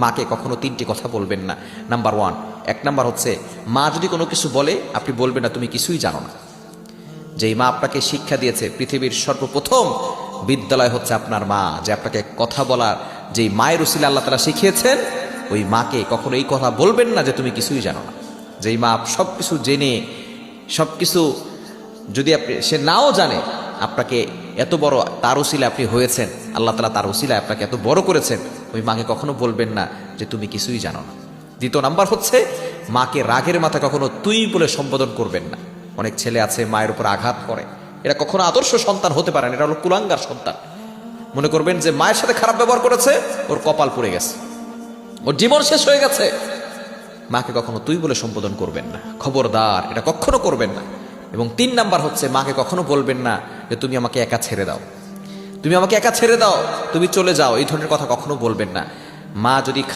মাকে কখনো তিনটি কথা বলবেন না। নাম্বার ওয়ান, এক নাম্বার হচ্ছে মা যদি কোনো কিছু বলে আপনি বলবেন না তুমি কিছুই জানো না। যেই মা আপনাকে শিক্ষা দিয়েছে, পৃথিবীর সর্বপ্রথম বিদ্যালয় হচ্ছে আপনার মা, যে আপনাকে কথা বলার যেই মায়ের উসিলা আল্লাহ তাআলা শিখিয়েছেন, ওই মাকে কখনো এই কথা বলবেন না যে তুমি কিছুই জানো না। যেই মা সব কিছু জেনে, সব কিছু যদি সে নাও জানে, আপনাকে এত বড় তার উসিলা আপনি হয়েছেন, আল্লাহ তাআলা তার উসিলায় আপনাকে এত বড় করেছেন, ওই মাকে কখনো বলবেন না যে তুমি কিছুই জানো না। দ্বিতীয় নাম্বার হচ্ছে মাকে রাগের মাথা কখনো তুই বলে সম্বোধন করবেন না। অনেক ছেলে আছে মায়ের উপর আঘাত করে, এরা কখনো আদর্শ সন্তান হতে পারে না, এরা হলো কুলাঙ্গার সন্তান। মনে করবেন যে মায়ের সাথে খারাপ ব্যবহার করেছে, ওর কপাল পুড়ে গেছে, ওর জীবন শেষ হয়ে গেছে। মাকে কখনো তুই বলে সম্বোধন করবেন না, খবরদার, এটা কখনো করবেন না। এবং তিন নাম্বার হচ্ছে মাকে কখনো বলবেন না যে তুমি আমাকে একা ছেড়ে দাও, তুমি আমাকে একা ছেড়ে দাও, তুমি চলে যাও, এই ধরনের কথা কখনো বলবেন না। মা যদি